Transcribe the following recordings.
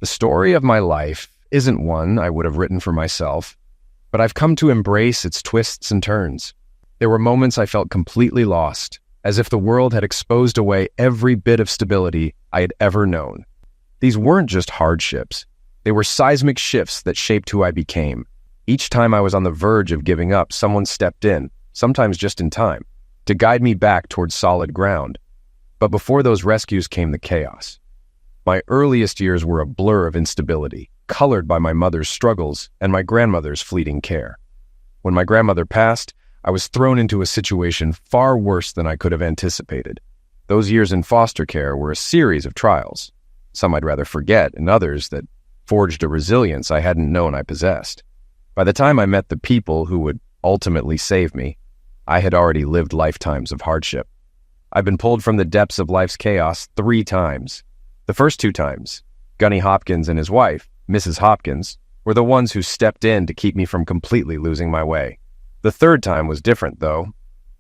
The story of my life isn't one I would have written for myself, but I've come to embrace its twists and turns. There were moments I felt completely lost, as if the world had exposed away every bit of stability I had ever known. These weren't just hardships. They were seismic shifts that shaped who I became. Each time I was on the verge of giving up, someone stepped in, sometimes just in time, to guide me back towards solid ground. But before those rescues came the chaos. My earliest years were a blur of instability, colored by my mother's struggles and my grandmother's fleeting care. When my grandmother passed, I was thrown into a situation far worse than I could have anticipated. Those years in foster care were a series of trials, some I'd rather forget and others that forged a resilience I hadn't known I possessed. By the time I met the people who would ultimately save me, I had already lived lifetimes of hardship. I've been pulled from the depths of life's chaos 3 times. The first 2 times, Gunny Hopkins and his wife, Mrs. Hopkins, were the ones who stepped in to keep me from completely losing my way. The 3rd time was different, though,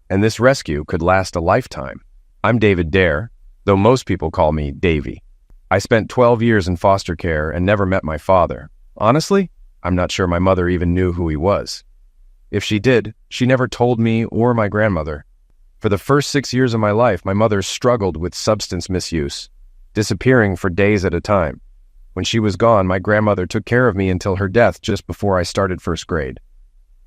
and this rescue could last a lifetime. I'm David Dare, though most people call me Davy. I spent 12 years in foster care and never met my father. Honestly, I'm not sure my mother even knew who he was. If she did, she never told me or my grandmother. For the first 6 years of my life, my mother struggled with substance misuse, disappearing for days at a time. When she was gone, my grandmother took care of me until her death just before I started 1st grade.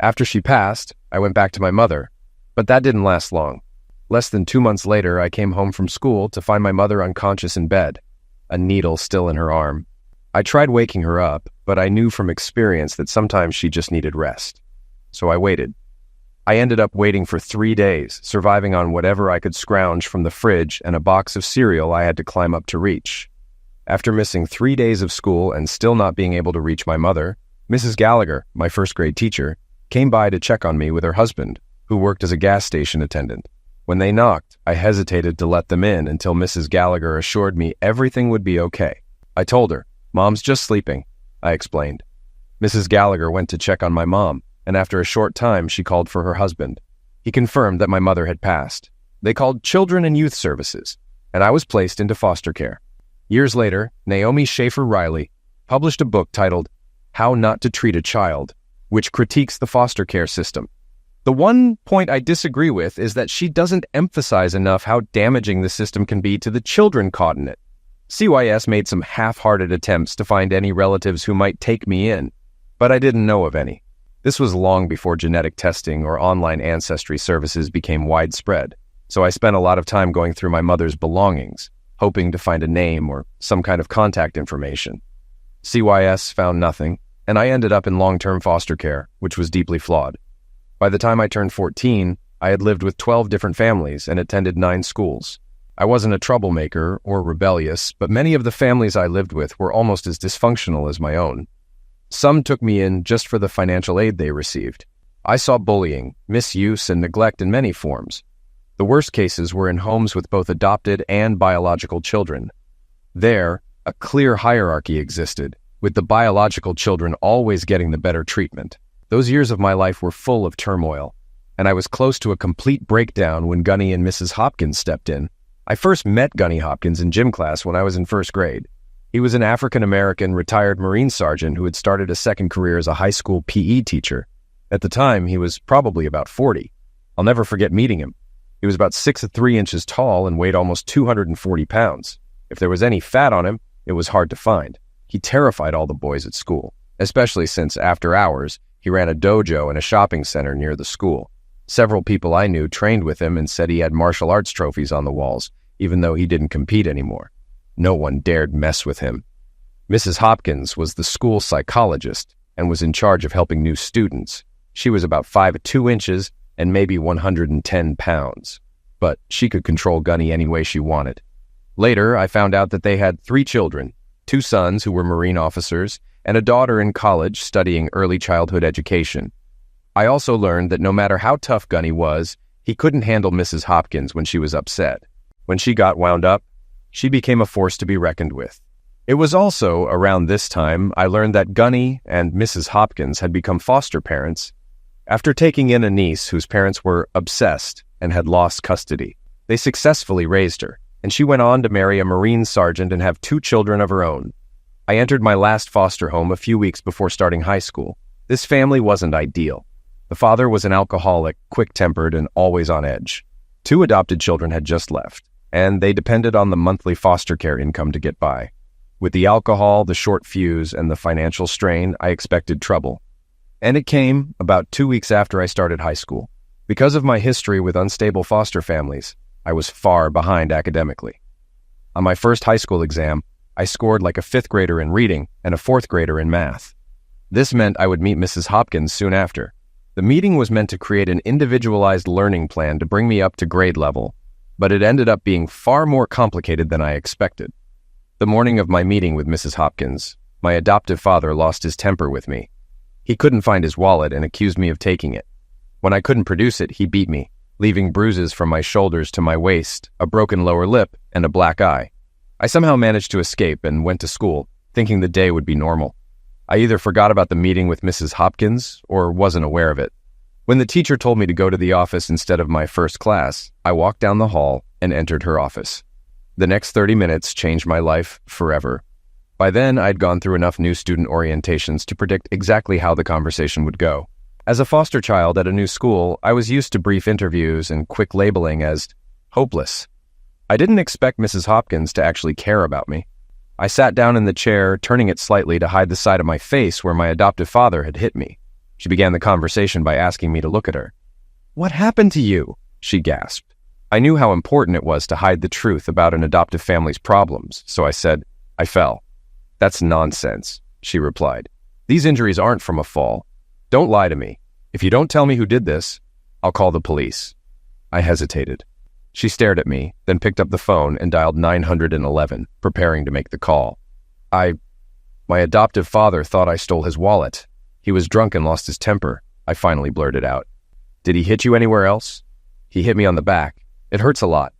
After she passed, I went back to my mother, but that didn't last long. Less than 2 months later, I came home from school to find my mother unconscious in bed, a needle still in her arm. I tried waking her up, but I knew from experience that sometimes she just needed rest. So I waited. I ended up waiting for 3 days, surviving on whatever I could scrounge from the fridge and a box of cereal I had to climb up to reach. After missing 3 days of school and still not being able to reach my mother, Mrs. Gallagher, my 1st grade teacher, came by to check on me with her husband, who worked as a gas station attendant. When they knocked, I hesitated to let them in until Mrs. Gallagher assured me everything would be okay. I told her, "Mom's just sleeping," I explained. Mrs. Gallagher went to check on my mom, and after a short time, she called for her husband. He confirmed that my mother had passed. They called Children and Youth Services, and I was placed into foster care. Years later, Naomi Schaefer Riley published a book titled How Not to Treat a Child, which critiques the foster care system. The one point I disagree with is that she doesn't emphasize enough how damaging the system can be to the children caught in it. CYS made some half-hearted attempts to find any relatives who might take me in, but I didn't know of any. This was long before genetic testing or online ancestry services became widespread, so I spent a lot of time going through my mother's belongings, hoping to find a name or some kind of contact information. CYS found nothing, and I ended up in long-term foster care, which was deeply flawed. By the time I turned 14, I had lived with 12 different families and attended 9 schools. I wasn't a troublemaker or rebellious, but many of the families I lived with were almost as dysfunctional as my own. Some took me in just for the financial aid they received. I saw bullying, misuse, and neglect in many forms. The worst cases were in homes with both adopted and biological children. There, a clear hierarchy existed, with the biological children always getting the better treatment. Those years of my life were full of turmoil, and I was close to a complete breakdown when Gunny and Mrs. Hopkins stepped in. I first met Gunny Hopkins in gym class when I was in 1st grade. He was an African-American retired Marine sergeant who had started a second career as a high school PE teacher. At the time, he was probably about 40. I'll never forget meeting him. He was about 6'3" tall and weighed almost 240 pounds. If there was any fat on him, it was hard to find. He terrified all the boys at school, especially since, after hours, he ran a dojo in a shopping center near the school. Several people I knew trained with him and said he had martial arts trophies on the walls, even though he didn't compete anymore. No one dared mess with him. Mrs. Hopkins was the school psychologist and was in charge of helping new students. She was about 5'2" and maybe 110 pounds, but she could control Gunny any way she wanted. Later, I found out that they had 3 children, 2 sons who were Marine officers, and a daughter in college studying early childhood education. I also learned that no matter how tough Gunny was, he couldn't handle Mrs. Hopkins when she was upset. When she got wound up, she became a force to be reckoned with. It was also around this time I learned that Gunny and Mrs. Hopkins had become foster parents after taking in a niece whose parents were obsessed and had lost custody. They successfully raised her, and she went on to marry a Marine sergeant and have 2 children of her own. I entered my last foster home a few weeks before starting high school. This family wasn't ideal. The father was an alcoholic, quick-tempered, and always on edge. 2 adopted children had just left, and they depended on the monthly foster care income to get by. With the alcohol, the short fuse, and the financial strain, I expected trouble. And it came about 2 weeks after I started high school. Because of my history with unstable foster families, I was far behind academically. On my first high school exam, I scored like a 5th grader in reading and a 4th grader in math. This meant I would meet Mrs. Hopkins soon after. The meeting was meant to create an individualized learning plan to bring me up to grade level, but it ended up being far more complicated than I expected. The morning of my meeting with Mrs. Hopkins, my adoptive father lost his temper with me. He couldn't find his wallet and accused me of taking it. When I couldn't produce it, he beat me, leaving bruises from my shoulders to my waist, a broken lower lip, and a black eye. I somehow managed to escape and went to school, thinking the day would be normal. I either forgot about the meeting with Mrs. Hopkins or wasn't aware of it. When the teacher told me to go to the office instead of my first class, I walked down the hall and entered her office. The next 30 minutes changed my life forever. By then, I'd gone through enough new student orientations to predict exactly how the conversation would go. As a foster child at a new school, I was used to brief interviews and quick labeling as hopeless. I didn't expect Mrs. Hopkins to actually care about me. I sat down in the chair, turning it slightly to hide the side of my face where my adoptive father had hit me. She began the conversation by asking me to look at her. "What happened to you?" she gasped. I knew how important it was to hide the truth about an adoptive family's problems, so I said, "I fell." "That's nonsense," she replied. "These injuries aren't from a fall. Don't lie to me. If you don't tell me who did this, I'll call the police." I hesitated. She stared at me, then picked up the phone and dialed 911, preparing to make the call. My adoptive father thought I stole his wallet. He was drunk and lost his temper, I finally blurted out. "Did he hit you anywhere else?" "He hit me on the back. It hurts a lot."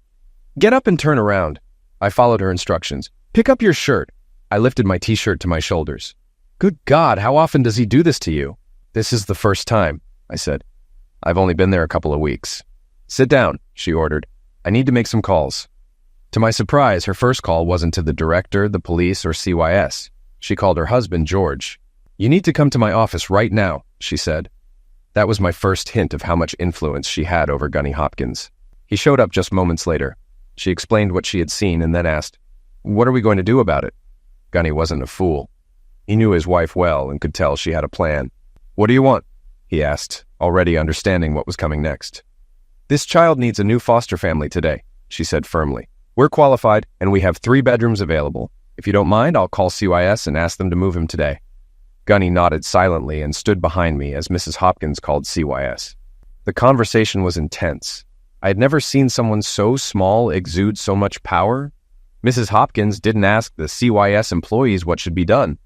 "Get up and turn around." I followed her instructions. "Pick up your shirt." I lifted my t-shirt to my shoulders. "Good God, how often does he do this to you?" "This is the first time," I said. "I've only been there a couple of weeks." "Sit down," she ordered. "I need to make some calls." To my surprise, her first call wasn't to the director, the police, or CYS. She called her husband, George. "You need to come to my office right now," she said. That was my first hint of how much influence she had over Gunny Hopkins. He showed up just moments later. She explained what she had seen and then asked, "What are we going to do about it?" Gunny wasn't a fool. He knew his wife well and could tell she had a plan. "What do you want?" he asked, already understanding what was coming next. "This child needs a new foster family today," she said firmly. "We're qualified, and we have 3 bedrooms available. If you don't mind, I'll call CYS and ask them to move him today." Gunny nodded silently and stood behind me as Mrs. Hopkins called CYS. The conversation was intense. I had never seen someone so small exude so much power. Mrs. Hopkins didn't ask the CYS employees what should be done.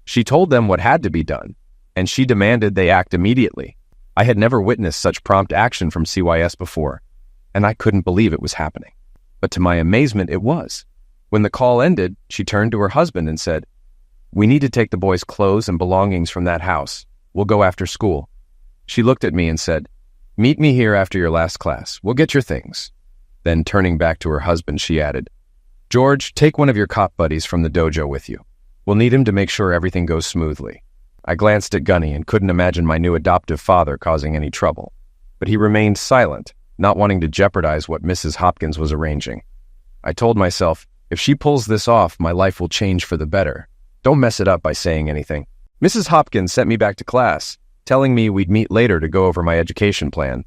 She told them what had to be done, and she demanded they act immediately. I had never witnessed such prompt action from CYS before, and I couldn't believe it was happening. But to my amazement, it was. When the call ended, she turned to her husband and said, "We need to take the boys' clothes and belongings from that house. We'll go after school." She looked at me and said, "Meet me here after your last class. We'll get your things." Then turning back to her husband, she added, "George, take one of your cop buddies from the dojo with you. We'll need him to make sure everything goes smoothly." I glanced at Gunny and couldn't imagine my new adoptive father causing any trouble. But he remained silent, not wanting to jeopardize what Mrs. Hopkins was arranging. I told myself, if she pulls this off, my life will change for the better. Don't mess it up by saying anything. Mrs. Hopkins sent me back to class, telling me we'd meet later to go over my education plan.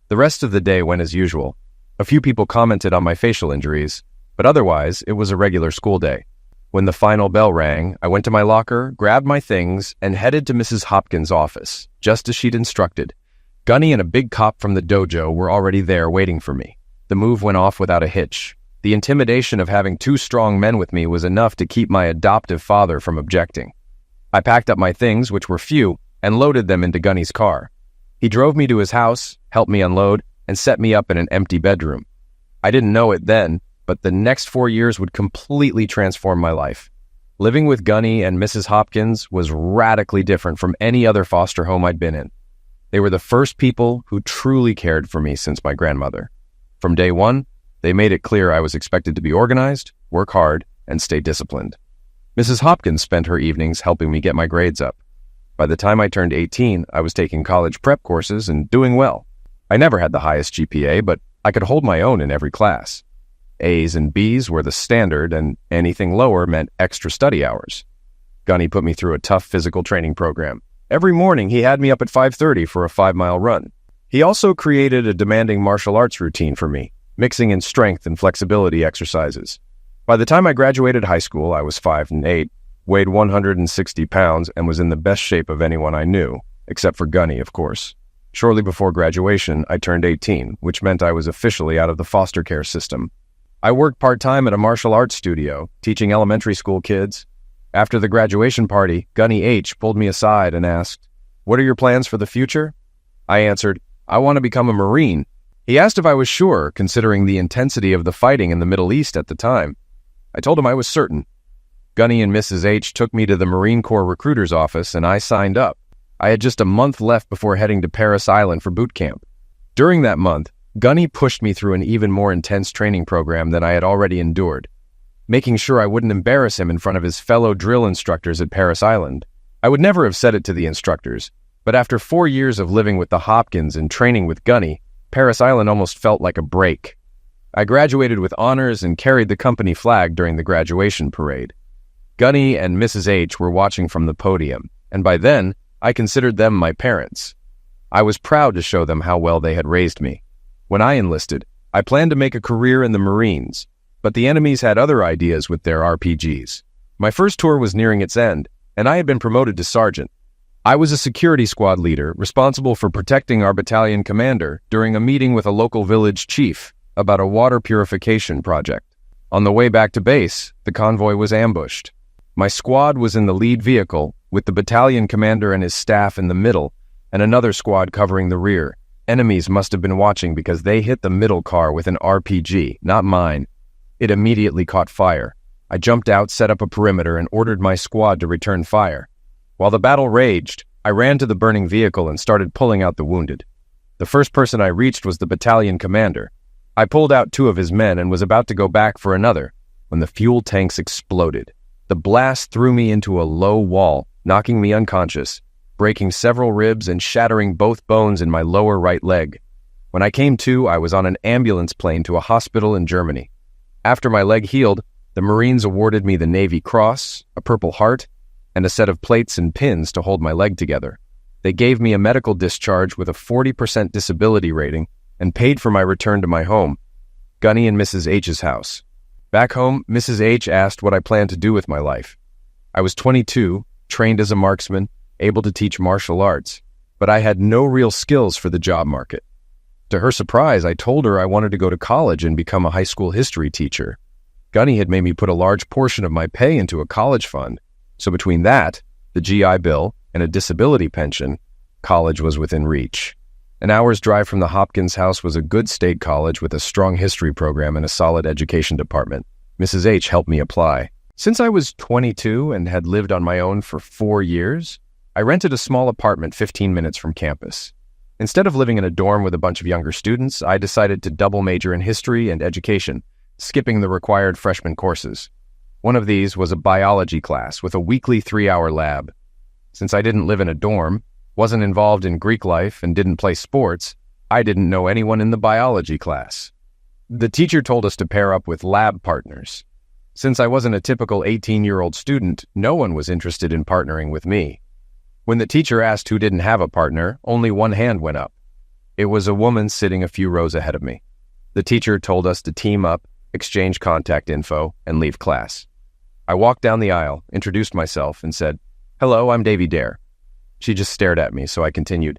The rest of the day went as usual. A few people commented on my facial injuries, but otherwise, it was a regular school day. When the final bell rang, I went to my locker, grabbed my things, and headed to Mrs. Hopkins' office, just as she'd instructed. Gunny and a big cop from the dojo were already there waiting for me. The move went off without a hitch. The intimidation of having 2 strong men with me was enough to keep my adoptive father from objecting. I packed up my things, which were few, and loaded them into Gunny's car. He drove me to his house, helped me unload, and set me up in an empty bedroom. I didn't know it then, but the next 4 years would completely transform my life. Living with Gunny and Mrs. Hopkins was radically different from any other foster home I'd been in. They were the first people who truly cared for me since my grandmother. From day one, they made it clear I was expected to be organized, work hard, and stay disciplined. Mrs. Hopkins spent her evenings helping me get my grades up. By the time I turned 18, I was taking college prep courses and doing well. I never had the highest GPA, but I could hold my own in every class. A's and B's were the standard, and anything lower meant extra study hours. Gunny put me through a tough physical training program. Every morning, he had me up at 5:30 for a 5-mile run. He also created a demanding martial arts routine for me, mixing in strength and flexibility exercises. By the time I graduated high school, I was 5'8", weighed 160 pounds, and was in the best shape of anyone I knew, except for Gunny, of course. Shortly before graduation, I turned 18, which meant I was officially out of the foster care system. I worked part-time at a martial arts studio, teaching elementary school kids. After the graduation party, Gunny H. pulled me aside and asked, "What are your plans for the future?" I answered, "I want to become a Marine." He asked if I was sure, considering the intensity of the fighting in the Middle East at the time. I told him I was certain. Gunny and Mrs. H. took me to the Marine Corps recruiter's office, and I signed up. I had just a month left before heading to Paris Island for boot camp. During that month, Gunny pushed me through an even more intense training program than I had already endured, making sure I wouldn't embarrass him in front of his fellow drill instructors at Paris Island. I would never have said it to the instructors, but after 4 years of living with the Hopkins and training with Gunny, Paris Island almost felt like a break. I graduated with honors and carried the company flag during the graduation parade. Gunny and Mrs. H. were watching from the podium, and by then, I considered them my parents. I was proud to show them how well they had raised me. When I enlisted, I planned to make a career in the Marines, but the enemies had other ideas with their RPGs. My first tour was nearing its end, and I had been promoted to sergeant. I was a security squad leader responsible for protecting our battalion commander during a meeting with a local village chief about a water purification project. On the way back to base, the convoy was ambushed. My squad was in the lead vehicle, with the battalion commander and his staff in the middle, and another squad covering the rear. Enemies must have been watching because they hit the middle car with an RPG, not mine. It immediately caught fire. I jumped out, set up a perimeter, and ordered my squad to return fire. While the battle raged, I ran to the burning vehicle and started pulling out the wounded. The first person I reached was the battalion commander. I pulled out 2 of his men and was about to go back for another when the fuel tanks exploded. The blast threw me into a low wall, knocking me unconscious, breaking several ribs and shattering both bones in my lower right leg. When I came to, I was on an ambulance plane to a hospital in Germany. After my leg healed, the Marines awarded me the Navy Cross, a Purple Heart, and a set of plates and pins to hold my leg together. They gave me a medical discharge with a 40% disability rating and paid for my return to my home, Gunny and Mrs. H's house. Back home, Mrs. H asked what I planned to do with my life. I was 22, trained as a marksman, able to teach martial arts, but I had no real skills for the job market. To her surprise, I told her I wanted to go to college and become a high school history teacher. Gunny had made me put a large portion of my pay into a college fund, so between that, the GI Bill, and a disability pension, college was within reach. An hour's drive from the Hopkins house was a good state college with a strong history program and a solid education department. Mrs. H helped me apply. Since I was 22 and had lived on my own for 4 years, I rented a small apartment 15 minutes from campus. Instead of living in a dorm with a bunch of younger students, I decided to double major in history and education, skipping the required freshman courses. One of these was a biology class with a weekly 3-hour lab. Since I didn't live in a dorm, wasn't involved in Greek life, and didn't play sports, I didn't know anyone in the biology class. The teacher told us to pair up with lab partners. Since I wasn't a typical 18-year-old student, no one was interested in partnering with me. When the teacher asked who didn't have a partner, only one hand went up. It was a woman sitting a few rows ahead of me. The teacher told us to team up, exchange contact info, and leave class. I walked down the aisle, introduced myself, and said, "Hello, I'm Davy Dare." She just stared at me, so I continued.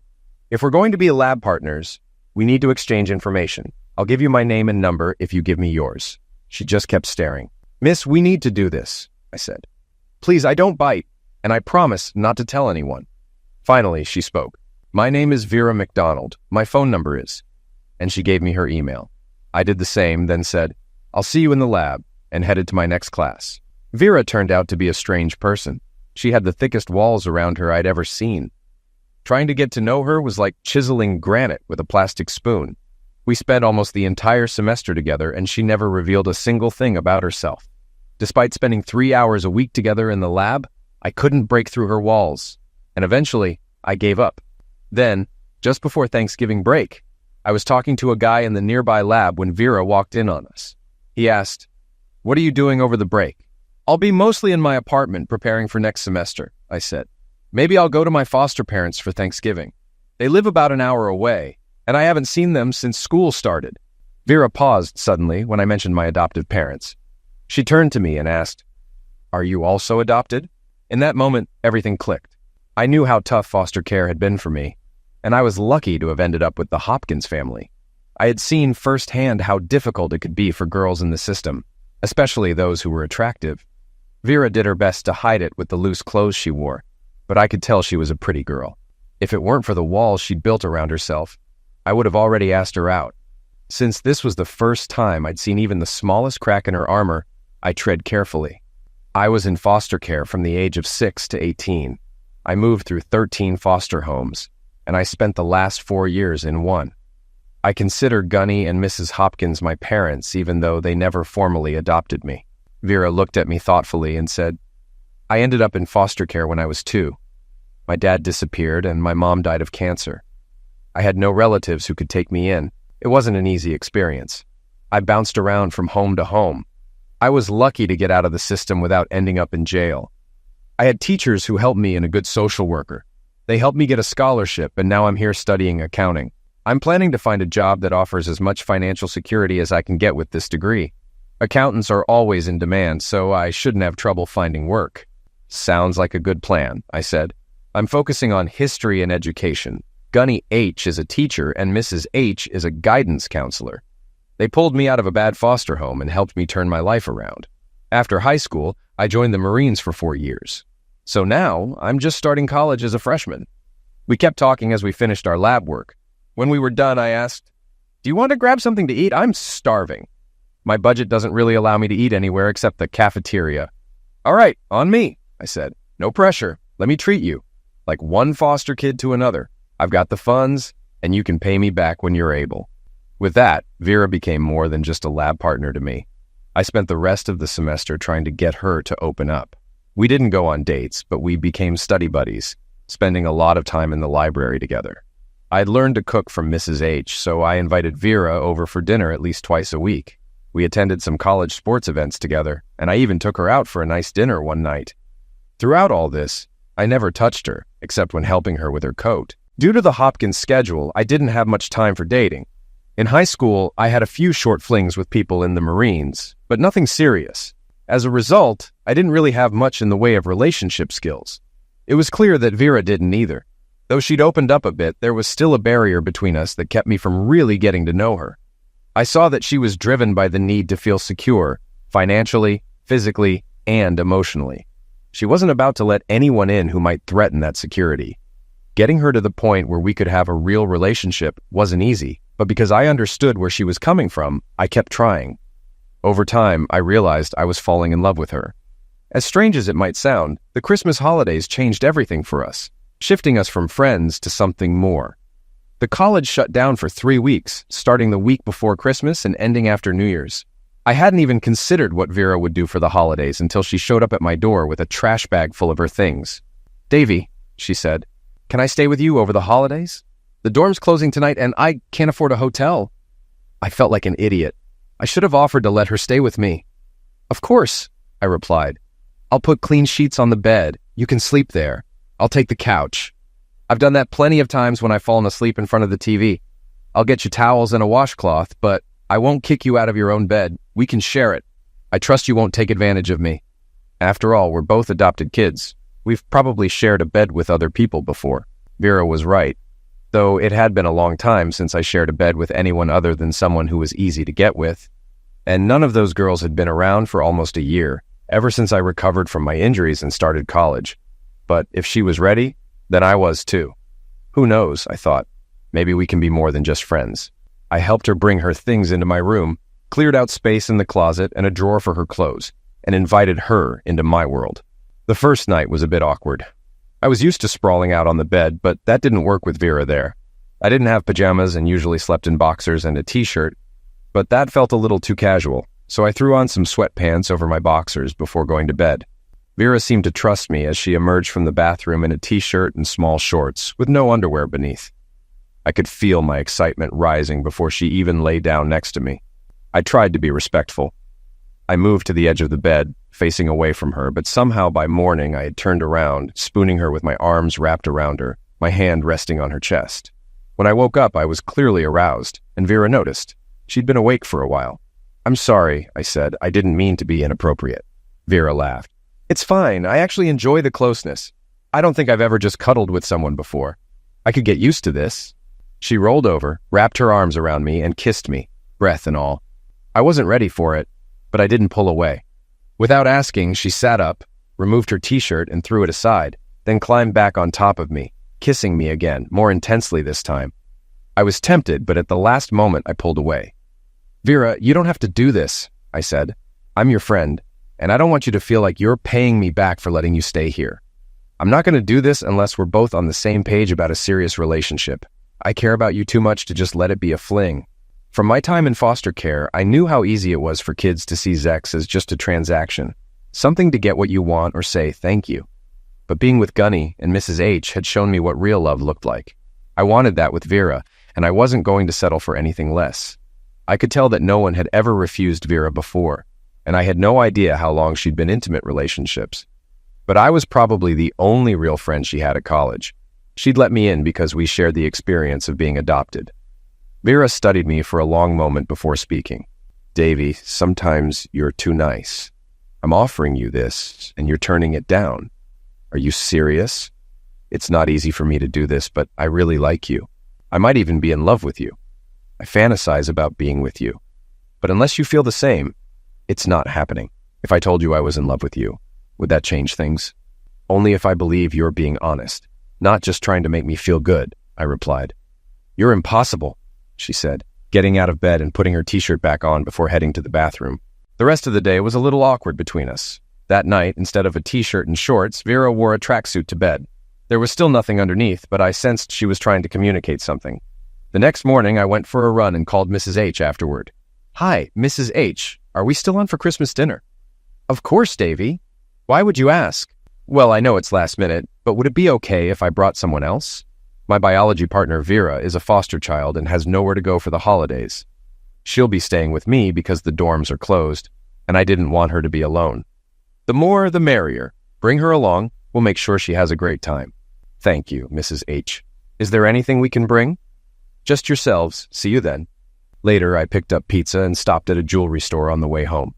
"If we're going to be lab partners, we need to exchange information. I'll give you my name and number if you give me yours." She just kept staring. "Miss, we need to do this," I said. "Please, I don't bite, and I promise not to tell anyone." Finally, she spoke. "My name is Vera McDonald. My phone number is..." And she gave me her email. I did the same, then said, "I'll see you in the lab," and headed to my next class. Vera turned out to be a strange person. She had the thickest walls around her I'd ever seen. Trying to get to know her was like chiseling granite with a plastic spoon. We spent almost the entire semester together, and she never revealed a single thing about herself. Despite spending 3 hours a week together in the lab, I couldn't break through her walls, and eventually, I gave up. Then, just before Thanksgiving break, I was talking to a guy in the nearby lab when Vera walked in on us. He asked, "What are you doing over the break?" "I'll be mostly in my apartment preparing for next semester," I said. "Maybe I'll go to my foster parents for Thanksgiving. They live about an hour away, and I haven't seen them since school started." Vera paused suddenly when I mentioned my adoptive parents. She turned to me and asked, "Are you also adopted?" In that moment, everything clicked. I knew how tough foster care had been for me, and I was lucky to have ended up with the Hopkins family. I had seen firsthand how difficult it could be for girls in the system, especially those who were attractive. Vera did her best to hide it with the loose clothes she wore, but I could tell she was a pretty girl. If it weren't for the walls she'd built around herself, I would have already asked her out. Since this was the first time I'd seen even the smallest crack in her armor, I tread carefully. I was in foster care from the age of 6 to 18. I moved through 13 foster homes, and I spent the last 4 years in one. I consider Gunny and Mrs. Hopkins my parents, even though they never formally adopted me. Vera looked at me thoughtfully and said, "I ended up in foster care when I was 2. My dad disappeared and my mom died of cancer. I had no relatives who could take me in. It wasn't an easy experience. I bounced around from home to home. I was lucky to get out of the system without ending up in jail. I had teachers who helped me and a good social worker. They helped me get a scholarship, and now I'm here studying accounting. I'm planning to find a job that offers as much financial security as I can get with this degree. Accountants are always in demand, so I shouldn't have trouble finding work." "Sounds like a good plan," I said. "I'm focusing on history and education. Gunny H is a teacher and Mrs. H is a guidance counselor. They pulled me out of a bad foster home and helped me turn my life around. After high school, I joined the Marines for 4 years. So now, I'm just starting college as a freshman." We kept talking as we finished our lab work. When we were done, I asked, "Do you want to grab something to eat? I'm starving. My budget doesn't really allow me to eat anywhere except the cafeteria." "All right, on me," I said. "No pressure. Let me treat you. Like one foster kid to another. I've got the funds, and you can pay me back when you're able." With that, Vera became more than just a lab partner to me. I spent the rest of the semester trying to get her to open up. We didn't go on dates, but we became study buddies, spending a lot of time in the library together. I'd learned to cook from Mrs. H, so I invited Vera over for dinner at least twice a week. We attended some college sports events together, and I even took her out for a nice dinner one night. Throughout all this, I never touched her, except when helping her with her coat. Due to the Hopkins schedule, I didn't have much time for dating. In high school, I had a few short flings with people in the Marines, but nothing serious. As a result, I didn't really have much in the way of relationship skills. It was clear that Vera didn't either. Though she'd opened up a bit, there was still a barrier between us that kept me from really getting to know her. I saw that she was driven by the need to feel secure, financially, physically, and emotionally. She wasn't about to let anyone in who might threaten that security. Getting her to the point where we could have a real relationship wasn't easy, but because I understood where she was coming from, I kept trying. Over time, I realized I was falling in love with her. As strange as it might sound, the Christmas holidays changed everything for us, shifting us from friends to something more. The college shut down for 3 weeks, starting the week before Christmas and ending after New Year's. I hadn't even considered what Vera would do for the holidays until she showed up at my door with a trash bag full of her things. "Davy," she said, "can I stay with you over the holidays? The dorm's closing tonight and I can't afford a hotel." I felt like an idiot. I should have offered to let her stay with me. "Of course," I replied. "I'll put clean sheets on the bed. You can sleep there. I'll take the couch. I've done that plenty of times when I've fallen asleep in front of the TV. I'll get you towels and a washcloth, but I won't kick you out of your own bed. We can share it. I trust you won't take advantage of me. After all, we're both adopted kids. We've probably shared a bed with other people before." Vera was right, though it had been a long time since I shared a bed with anyone other than someone who was easy to get with. And none of those girls had been around for almost a year, ever since I recovered from my injuries and started college. But if she was ready, then I was too. Who knows, I thought. Maybe we can be more than just friends. I helped her bring her things into my room, cleared out space in the closet and a drawer for her clothes, and invited her into my world. The first night was a bit awkward. I was used to sprawling out on the bed, but that didn't work with Vera there. I didn't have pajamas and usually slept in boxers and a t-shirt, but that felt a little too casual. so I threw on some sweatpants over my boxers before going to bed. Vera seemed to trust me as she emerged from the bathroom in a t-shirt and small shorts, with no underwear beneath. I could feel my excitement rising before she even lay down next to me. I tried to be respectful. I moved to the edge of the bed, facing away from her, but somehow by morning I had turned around, spooning her with my arms wrapped around her, my hand resting on her chest. When I woke up, I was clearly aroused, and Vera noticed. She'd been awake for a while. "I'm sorry," I said. "I didn't mean to be inappropriate." Vera laughed. "It's fine. I actually enjoy the closeness. I don't think I've ever just cuddled with someone before. I could get used to this." She rolled over, wrapped her arms around me, and kissed me, breath and all. I wasn't ready for it, but I didn't pull away. Without asking, she sat up, removed her t-shirt and threw it aside, then climbed back on top of me, kissing me again, more intensely this time. I was tempted, but at the last moment I pulled away. "Vera, you don't have to do this," I said. "I'm your friend, and I don't want you to feel like you're paying me back for letting you stay here. I'm not going to do this unless we're both on the same page about a serious relationship. I care about you too much to just let it be a fling." From my time in foster care, I knew how easy it was for kids to see sex as just a transaction, something to get what you want or say thank you. But being with Gunny and Mrs. H had shown me what real love looked like. I wanted that with Vera, and I wasn't going to settle for anything less. I could tell that no one had ever refused Vera before, and I had no idea how long she'd been in intimate relationships. But I was probably the only real friend she had at college. She'd let me in because we shared the experience of being adopted. Vera studied me for a long moment before speaking. "Davy, sometimes you're too nice. I'm offering you this, and you're turning it down. Are you serious? It's not easy for me to do this, but I really like you. I might even be in love with you. I fantasize about being with you. But unless you feel the same, it's not happening. If I told you I was in love with you, would that change things?" "Only if I believe you're being honest, not just trying to make me feel good," I replied. "You're impossible," she said, getting out of bed and putting her t-shirt back on before heading to the bathroom. The rest of the day was a little awkward between us. That night, instead of a t-shirt and shorts, Vera wore a tracksuit to bed. There was still nothing underneath, but I sensed she was trying to communicate something. The next morning, I went for a run and called Mrs. H afterward. "Hi, Mrs. H, are we still on for Christmas dinner?" "Of course, Davy. Why would you ask?" "Well, I know it's last minute, but would it be okay if I brought someone else? My biology partner, Vera, is a foster child and has nowhere to go for the holidays. She'll be staying with me because the dorms are closed, and I didn't want her to be alone." "The more, the merrier. Bring her along. We'll make sure she has a great time." "Thank you, Mrs. H. Is there anything we can bring?" "Just yourselves. See you then." Later, I picked up pizza and stopped at a jewelry store on the way home.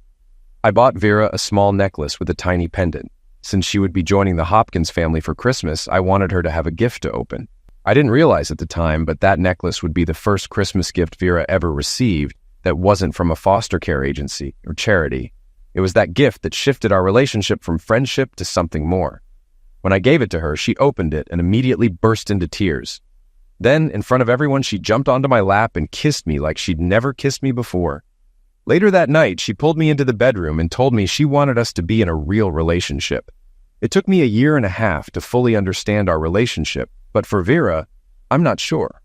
I bought Vera a small necklace with a tiny pendant. Since she would be joining the Hopkins family for Christmas, I wanted her to have a gift to open. I didn't realize at the time, but that necklace would be the first Christmas gift Vera ever received that wasn't from a foster care agency or charity. It was that gift that shifted our relationship from friendship to something more. When I gave it to her, she opened it and immediately burst into tears. Then, in front of everyone, she jumped onto my lap and kissed me like she'd never kissed me before. Later that night, she pulled me into the bedroom and told me she wanted us to be in a real relationship. It took me 1.5 years to fully understand our relationship, but for Vera, I'm not sure.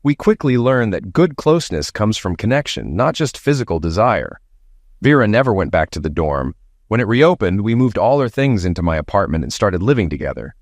We quickly learned that good closeness comes from connection, not just physical desire. Vera never went back to the dorm. When it reopened, we moved all her things into my apartment and started living together.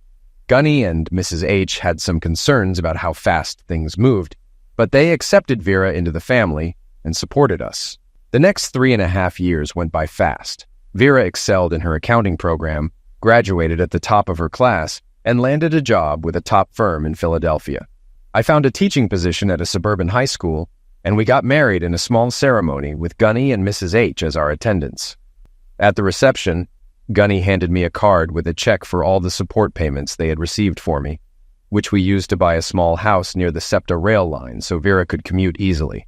Gunny and Mrs. H had some concerns about how fast things moved, but they accepted Vera into the family and supported us. The next 3.5 years went by fast. Vera excelled in her accounting program, graduated at the top of her class, and landed a job with a top firm in Philadelphia. I found a teaching position at a suburban high school, and we got married in a small ceremony with Gunny and Mrs. H as our attendants. At the reception, Gunny handed me a card with a check for all the support payments they had received for me, which we used to buy a small house near the SEPTA rail line so Vera could commute easily.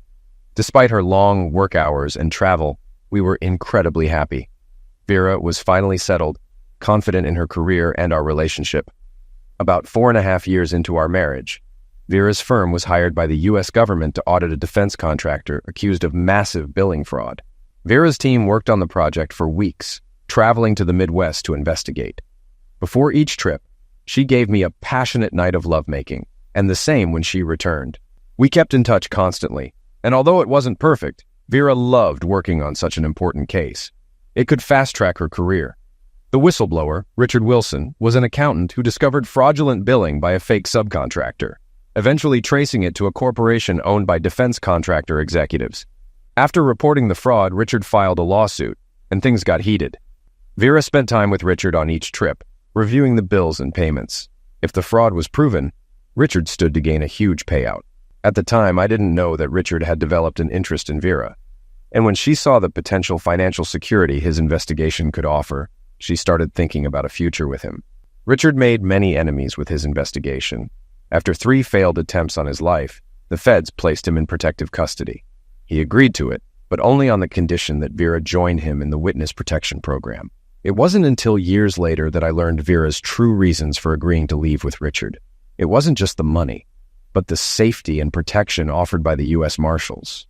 Despite her long work hours and travel, we were incredibly happy. Vera was finally settled, confident in her career and our relationship. About 4.5 years into our marriage, Vera's firm was hired by the U.S. government to audit a defense contractor accused of massive billing fraud. Vera's team worked on the project for weeks, traveling to the Midwest to investigate. Before each trip, she gave me a passionate night of lovemaking, and the same when she returned. We kept in touch constantly, and although it wasn't perfect, Vera loved working on such an important case. It could fast-track her career. The whistleblower, Richard Wilson, was an accountant who discovered fraudulent billing by a fake subcontractor, eventually tracing it to a corporation owned by defense contractor executives. After reporting the fraud, Richard filed a lawsuit, and things got heated. Vera spent time with Richard on each trip, reviewing the bills and payments. If the fraud was proven, Richard stood to gain a huge payout. At the time, I didn't know that Richard had developed an interest in Vera, and when she saw the potential financial security his investigation could offer, she started thinking about a future with him. Richard made many enemies with his investigation. After 3 failed attempts on his life, the feds placed him in protective custody. He agreed to it, but only on the condition that Vera join him in the witness protection program. It wasn't until years later that I learned Vera's true reasons for agreeing to leave with Richard. It wasn't just the money, but the safety and protection offered by the U.S. Marshals.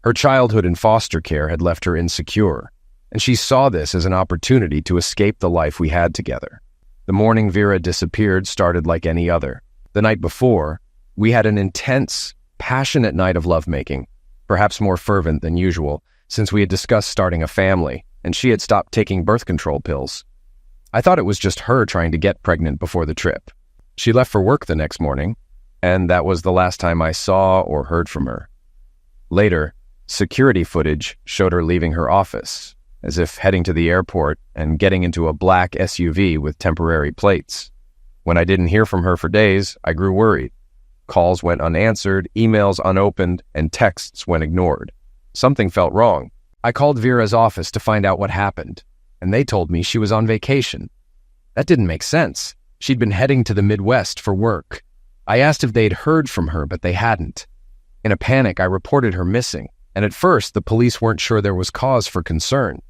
Her childhood in foster care had left her insecure, and she saw this as an opportunity to escape the life we had together. The morning Vera disappeared started like any other. The night before, we had an intense, passionate night of lovemaking, perhaps more fervent than usual, since we had discussed starting a family, and she had stopped taking birth control pills. I thought it was just her trying to get pregnant before the trip. She left for work the next morning, and that was the last time I saw or heard from her. Later, security footage showed her leaving her office, as if heading to the airport and getting into a black SUV with temporary plates. When I didn't hear from her for days, I grew worried. Calls went unanswered, emails unopened, and texts went ignored. Something felt wrong. I called Vera's office to find out what happened, and they told me she was on vacation. That didn't make sense. She'd been heading to the Midwest for work. I asked if they'd heard from her, but they hadn't. In a panic, I reported her missing, and at first the police weren't sure there was cause for concern.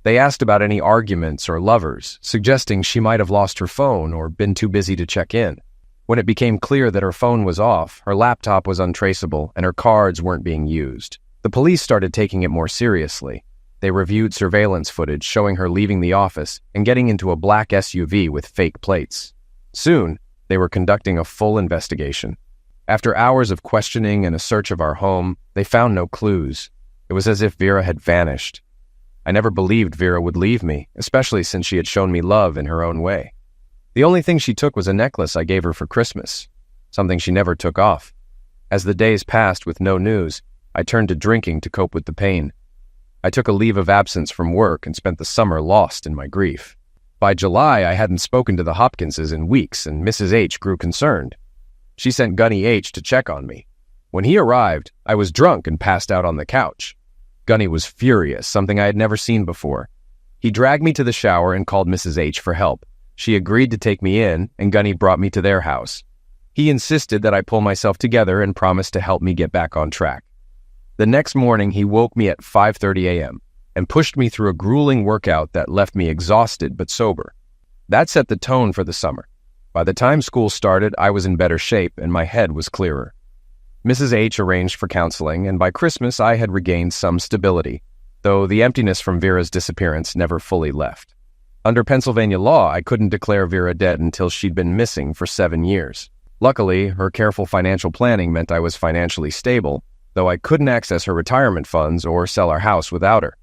They asked about any arguments or lovers, suggesting she might have lost her phone or been too busy to check in. When it became clear that her phone was off, her laptop was untraceable, and her cards weren't being used, the police started taking it more seriously. They reviewed surveillance footage showing her leaving the office and getting into a black SUV with fake plates. Soon, they were conducting a full investigation. After hours of questioning and a search of our home, they found no clues. It was as if Vera had vanished. I never believed Vera would leave me, especially since she had shown me love in her own way. The only thing she took was a necklace I gave her for Christmas, something she never took off. As the days passed with no news, I turned to drinking to cope with the pain. I took a leave of absence from work and spent the summer lost in my grief. By July, I hadn't spoken to the Hopkinses in weeks, and Mrs. H grew concerned. She sent Gunny H to check on me. When he arrived, I was drunk and passed out on the couch. Gunny was furious, something I had never seen before. He dragged me to the shower and called Mrs. H for help. She agreed to take me in, and Gunny brought me to their house. He insisted that I pull myself together and promised to help me get back on track. The next morning, he woke me at 5:30 a.m. and pushed me through a grueling workout that left me exhausted but sober. That set the tone for the summer. By the time school started, I was in better shape and my head was clearer. Mrs. H arranged for counseling, and by Christmas I had regained some stability, though the emptiness from Vera's disappearance never fully left. Under Pennsylvania law, I couldn't declare Vera dead until she'd been missing for 7 years. Luckily, her careful financial planning meant I was financially stable, though I couldn't access her retirement funds or sell our house without her.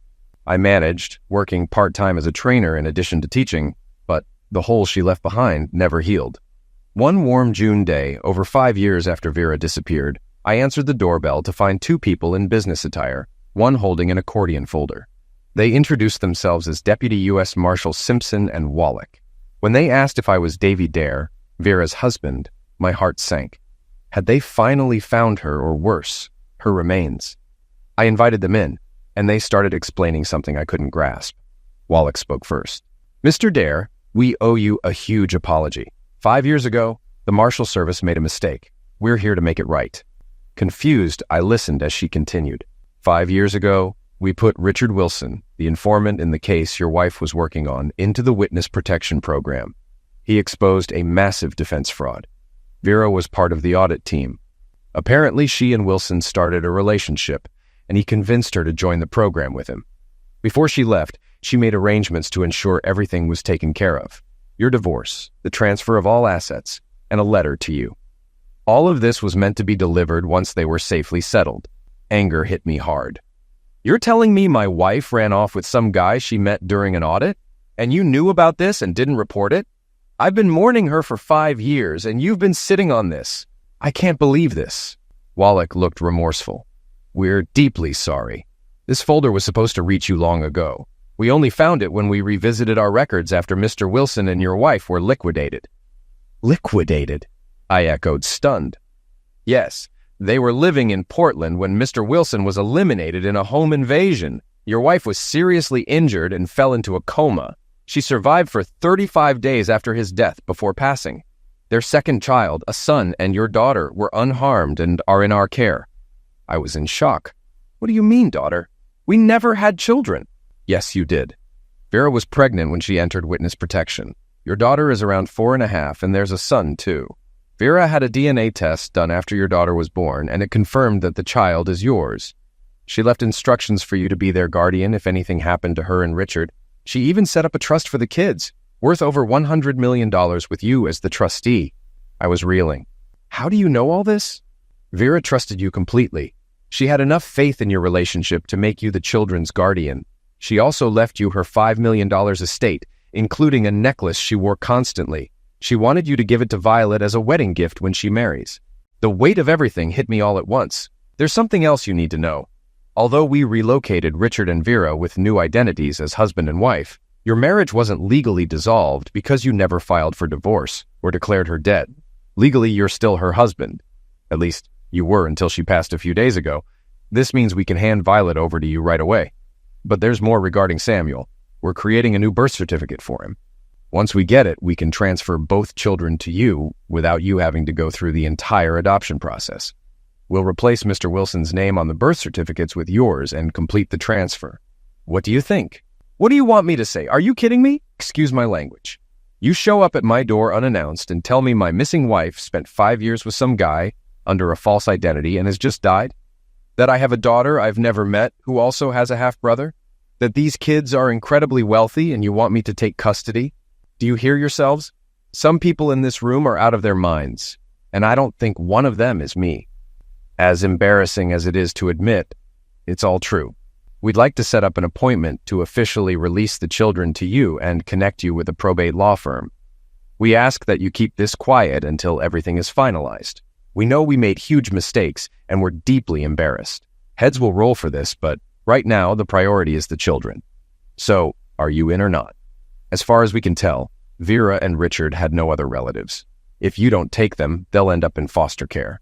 I managed, working part-time as a trainer in addition to teaching, but the hole she left behind never healed. One warm June day, over 5 years after Vera disappeared, I answered the doorbell to find 2 people in business attire, one holding an accordion folder. They introduced themselves as Deputy U.S. Marshal Simpson and Wallach. When they asked if I was Davy Dare, Vera's husband, my heart sank. Had they finally found her, or worse, her remains? I invited them in, and they started explaining something I couldn't grasp. Wallach spoke first. "Mr. Dare, we owe you a huge apology. 5 years ago, the Marshal Service made a mistake. We're here to make it right." Confused, I listened as she continued. 5 years ago, we put Richard Wilson, the informant in the case your wife was working on, into the witness protection program. He exposed a massive defense fraud. Vera was part of the audit team. Apparently, she and Wilson started a relationship, and he convinced her to join the program with him. Before she left, she made arrangements to ensure everything was taken care of. Your divorce, the transfer of all assets, and a letter to you. All of this was meant to be delivered once they were safely settled. Anger hit me hard. You're telling me my wife ran off with some guy she met during an audit? And you knew about this and didn't report it? I've been mourning her for 5 years, and you've been sitting on this. I can't believe this. Wallach looked remorseful. We're deeply sorry. This folder was supposed to reach you long ago. We only found it when we revisited our records after Mr. Wilson and your wife were liquidated. Liquidated? I echoed, stunned. Yes, they were living in Portland when Mr. Wilson was eliminated in a home invasion. Your wife was seriously injured and fell into a coma. She survived for 35 days after his death before passing. Their second child, a son, and your daughter were unharmed and are in our care. I was in shock. What do you mean, daughter? We never had children. Yes, you did. Vera was pregnant when she entered witness protection. Your daughter is around 4.5, and there's a son, too. Vera had a DNA test done after your daughter was born, and it confirmed that the child is yours. She left instructions for you to be their guardian if anything happened to her and Richard. She even set up a trust for the kids, worth over $100 million with you as the trustee. I was reeling. How do you know all this? Vera trusted you completely. She had enough faith in your relationship to make you the children's guardian. She also left you her $5 million estate, including a necklace she wore constantly. She wanted you to give it to Violet as a wedding gift when she marries. The weight of everything hit me all at once. There's something else you need to know. Although we relocated Richard and Vera with new identities as husband and wife, your marriage wasn't legally dissolved because you never filed for divorce or declared her dead. Legally, you're still her husband. At least, you were until she passed a few days ago. This means we can hand Violet over to you right away. But there's more regarding Samuel. We're creating a new birth certificate for him. Once we get it, we can transfer both children to you without you having to go through the entire adoption process. We'll replace Mr. Wilson's name on the birth certificates with yours and complete the transfer. What do you think? What do you want me to say? Are you kidding me? Excuse my language. You show up at my door unannounced and tell me my missing wife spent 5 years with some guy under a false identity and has just died? That I have a daughter I've never met who also has a half-brother? That these kids are incredibly wealthy and you want me to take custody? Do you hear yourselves? Some people in this room are out of their minds, and I don't think one of them is me. As embarrassing as it is to admit, it's all true. We'd like to set up an appointment to officially release the children to you and connect you with a probate law firm. We ask that you keep this quiet until everything is finalized. We know we made huge mistakes, and we're deeply embarrassed. Heads will roll for this, but right now the priority is the children. So, are you in or not? As far as we can tell, Vera and Richard had no other relatives. If you don't take them, they'll end up in foster care.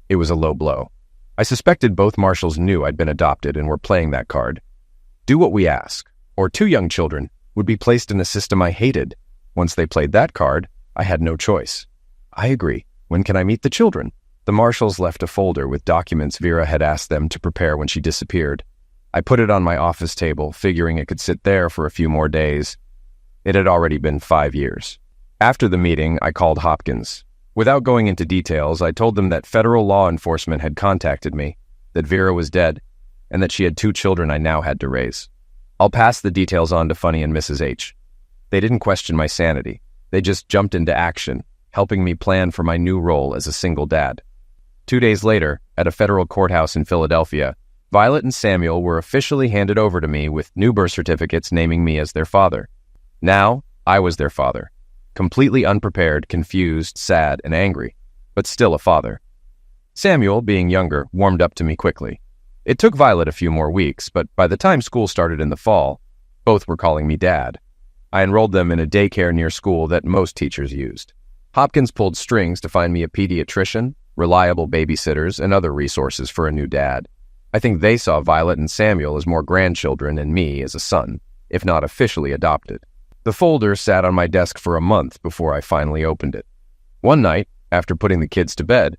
It was a low blow. I suspected both marshals knew I'd been adopted and were playing that card. Do what we ask, or 2 young children would be placed in a system I hated. Once they played that card, I had no choice. I agree. When can I meet the children? The marshals left a folder with documents Vera had asked them to prepare when she disappeared. I put it on my office table, figuring it could sit there for a few more days. It had already been 5 years. After the meeting, I called Hopkins. Without going into details, I told them that federal law enforcement had contacted me, that Vera was dead, and that she had 2 children I now had to raise. I'll pass the details on to Funny and Mrs. H. They didn't question my sanity. They just jumped into action, helping me plan for my new role as a single dad. 2 days later, at a federal courthouse in Philadelphia, Violet and Samuel were officially handed over to me with new birth certificates naming me as their father. Now, I was their father. Completely unprepared, confused, sad, and angry, but still a father. Samuel, being younger, warmed up to me quickly. It took Violet a few more weeks, but by the time school started in the fall, both were calling me Dad. I enrolled them in a daycare near school that most teachers used. Hopkins pulled strings to find me a pediatrician, reliable babysitters, and other resources for a new dad. I think they saw Violet and Samuel as more grandchildren and me as a son, if not officially adopted. The folder sat on my desk for a month before I finally opened it. One night, after putting the kids to bed,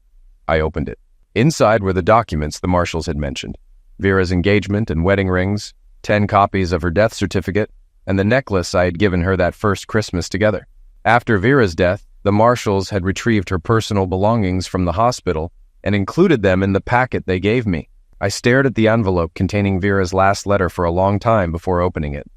I opened it. Inside were the documents the marshals had mentioned: Vera's engagement and wedding rings, 10 copies of her death certificate, and the necklace I had given her that first Christmas together. After Vera's death, the marshals had retrieved her personal belongings from the hospital and included them in the packet they gave me. I stared at the envelope containing Vera's last letter for a long time before opening it.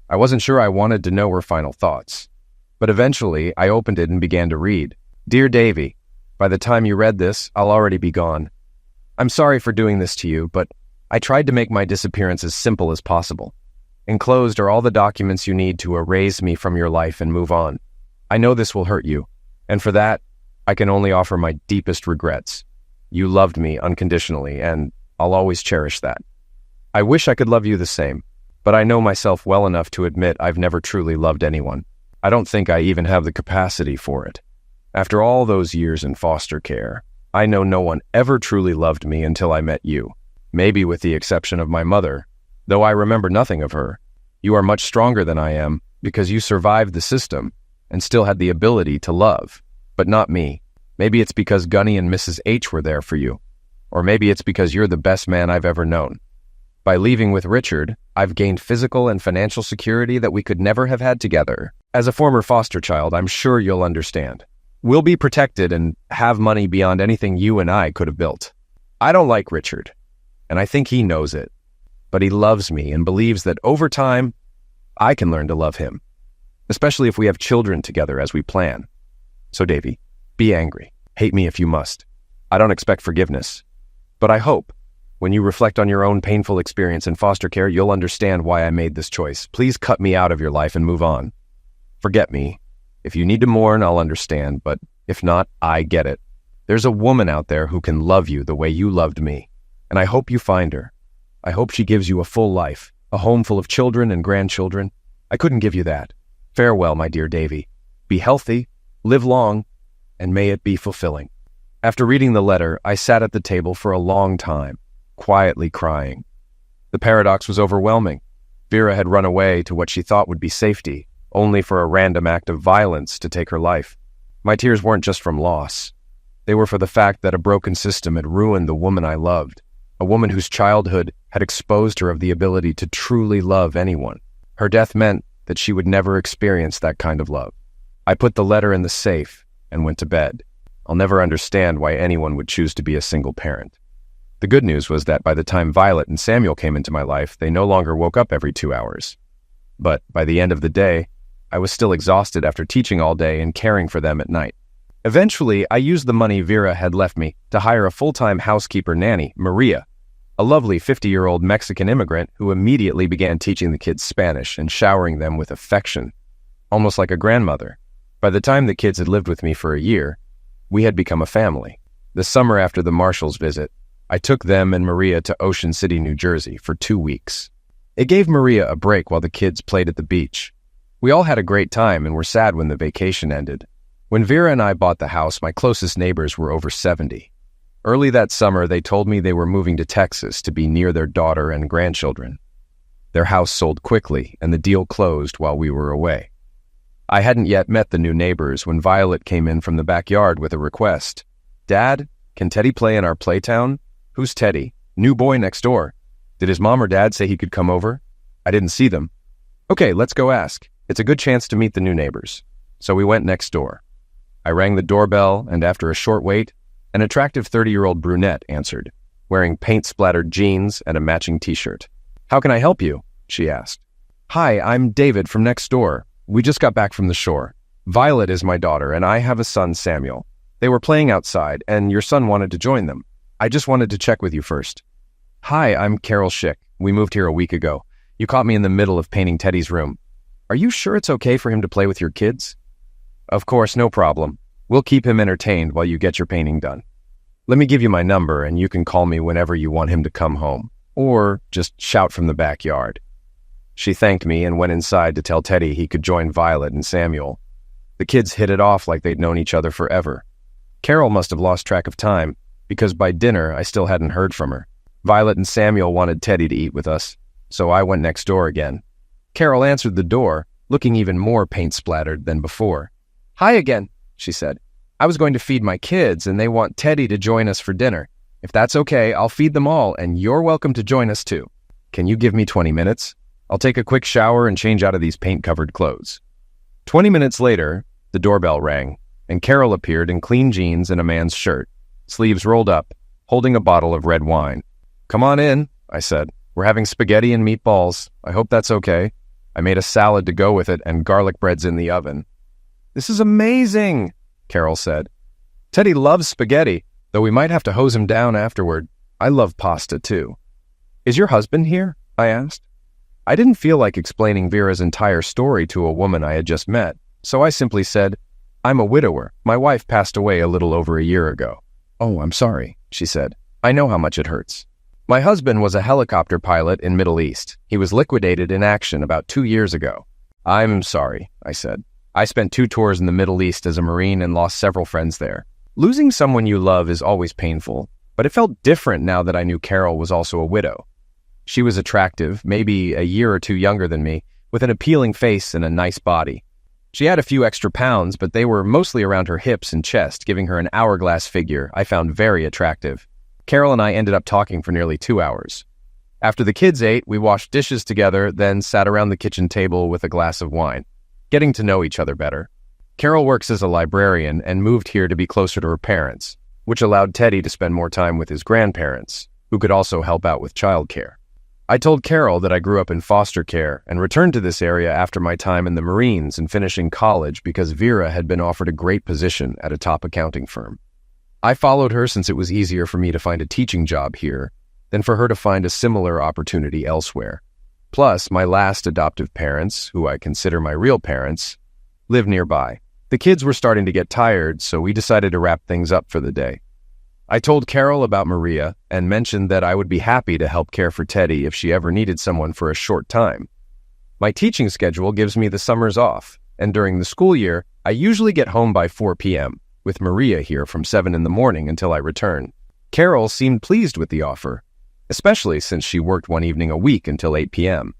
I wasn't sure I wanted to know her final thoughts. But eventually, I opened it and began to read. Dear Davy, by the time you read this, I'll already be gone. I'm sorry for doing this to you, but I tried to make my disappearance as simple as possible. Enclosed are all the documents you need to erase me from your life and move on. I know this will hurt you, and for that, I can only offer my deepest regrets. You loved me unconditionally, and I'll always cherish that. I wish I could love you the same, but I know myself well enough to admit I've never truly loved anyone. I don't think I even have the capacity for it. After all those years in foster care, I know no one ever truly loved me until I met you. Maybe with the exception of my mother, though I remember nothing of her. You are much stronger than I am because you survived the system and still had the ability to love, but not me. Maybe it's because Gunny and Mrs. H were there for you. Or maybe it's because you're the best man I've ever known. By leaving with Richard, I've gained physical and financial security that we could never have had together. As a former foster child, I'm sure you'll understand. We'll be protected and have money beyond anything you and I could have built. I don't like Richard, and I think he knows it. But he loves me and believes that over time, I can learn to love him, especially if we have children together as we plan. So Davy, be angry. Hate me if you must. I don't expect forgiveness. But I hope, when you reflect on your own painful experience in foster care, you'll understand why I made this choice. Please cut me out of your life and move on. Forget me. If you need to mourn, I'll understand, but if not, I get it. There's a woman out there who can love you the way you loved me, and I hope you find her. I hope she gives you a full life, a home full of children and grandchildren. I couldn't give you that. Farewell, my dear Davy. Be healthy, live long, and may it be fulfilling. After reading the letter, I sat at the table for a long time, quietly crying. The paradox was overwhelming. Vera had run away to what she thought would be safety, only for a random act of violence to take her life. My tears weren't just from loss. They were for the fact that a broken system had ruined the woman I loved, a woman whose childhood had exposed her of the ability to truly love anyone. Her death meant that she would never experience that kind of love. I put the letter in the safe and went to bed. I'll never understand why anyone would choose to be a single parent. The good news was that by the time Violet and Samuel came into my life, they no longer woke up every 2 hours. But by the end of the day, I was still exhausted after teaching all day and caring for them at night. Eventually, I used the money Vera had left me to hire a full-time housekeeper nanny, Maria, a lovely 50-year-old Mexican immigrant who immediately began teaching the kids Spanish and showering them with affection, almost like a grandmother. By the time the kids had lived with me for a year, we had become a family. The summer after the Marshalls' visit, I took them and Maria to Ocean City, New Jersey for 2 weeks. It gave Maria a break while the kids played at the beach. We all had a great time and were sad when the vacation ended. When Vera and I bought the house, my closest neighbors were over 70. Early that summer, they told me they were moving to Texas to be near their daughter and grandchildren. Their house sold quickly, and the deal closed while we were away. I hadn't yet met the new neighbors when Violet came in from the backyard with a request. "Dad, can Teddy play in our playtown?" "Who's Teddy?" "New boy next door." "Did his mom or dad say he could come over?" "I didn't see them." "Okay, let's go ask. It's a good chance to meet the new neighbors." So we went next door. I rang the doorbell, and after a short wait, an attractive 30-year-old brunette answered, wearing paint-splattered jeans and a matching t-shirt. "How can I help you?" she asked. "Hi, I'm David from next door. We just got back from the shore. Violet is my daughter, and I have a son, Samuel. They were playing outside, and your son wanted to join them. I just wanted to check with you first." "Hi, I'm Carol Schick. We moved here a week ago. You caught me in the middle of painting Teddy's room. Are you sure it's okay for him to play with your kids?" "Of course, no problem. We'll keep him entertained while you get your painting done. Let me give you my number, and you can call me whenever you want him to come home, or just shout from the backyard." She thanked me and went inside to tell Teddy he could join Violet and Samuel. The kids hit it off like they'd known each other forever. Carol must have lost track of time, because by dinner I still hadn't heard from her. Violet and Samuel wanted Teddy to eat with us, so I went next door again. Carol answered the door, looking even more paint-splattered than before. "Hi again," she said. "I was going to feed my kids, and they want Teddy to join us for dinner. If that's okay, I'll feed them all, and you're welcome to join us too. Can you give me 20 minutes? I'll take a quick shower and change out of these paint-covered clothes." 20 minutes later, the doorbell rang, and Carol appeared in clean jeans and a man's shirt, sleeves rolled up, holding a bottle of red wine. "Come on in," I said. "We're having spaghetti and meatballs. I hope that's okay. I made a salad to go with it, and garlic bread's in the oven." "This is amazing," Carol said. "Teddy loves spaghetti, though we might have to hose him down afterward. I love pasta, too." "Is your husband here?" I asked. I didn't feel like explaining Vera's entire story to a woman I had just met, so I simply said, "I'm a widower. My wife passed away a little over a year ago." "Oh, I'm sorry," she said. "I know how much it hurts." My husband was a helicopter pilot in Middle East. He was liquidated in action about 2 years ago. "I'm sorry," I said. "I spent 2 tours in the Middle East as a Marine and lost several friends there. Losing someone you love is always painful, but it felt different now that I knew Carol was also a widow. She was attractive, maybe a year or 2 younger than me, with an appealing face and a nice body. She had a few extra pounds, but they were mostly around her hips and chest, giving her an hourglass figure I found very attractive. Carol and I ended up talking for nearly 2 hours. After the kids ate, we washed dishes together, then sat around the kitchen table with a glass of wine, getting to know each other better. Carol works as a librarian and moved here to be closer to her parents, which allowed Teddy to spend more time with his grandparents, who could also help out with childcare. I told Carol that I grew up in foster care and returned to this area after my time in the Marines and finishing college because Vera had been offered a great position at a top accounting firm. I followed her since it was easier for me to find a teaching job here than for her to find a similar opportunity elsewhere. Plus, my last adoptive parents, who I consider my real parents, live nearby. The kids were starting to get tired, so we decided to wrap things up for the day. I told Carol about Maria and mentioned that I would be happy to help care for Teddy if she ever needed someone for a short time. My teaching schedule gives me the summers off, and during the school year, I usually get home by 4 p.m., with Maria here from 7 in the morning until I return. Carol seemed pleased with the offer, especially since she worked one evening a week until 8 p.m.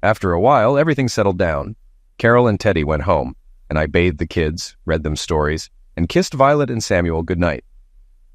After a while, everything settled down. Carol and Teddy went home, and I bathed the kids, read them stories, and kissed Violet and Samuel goodnight.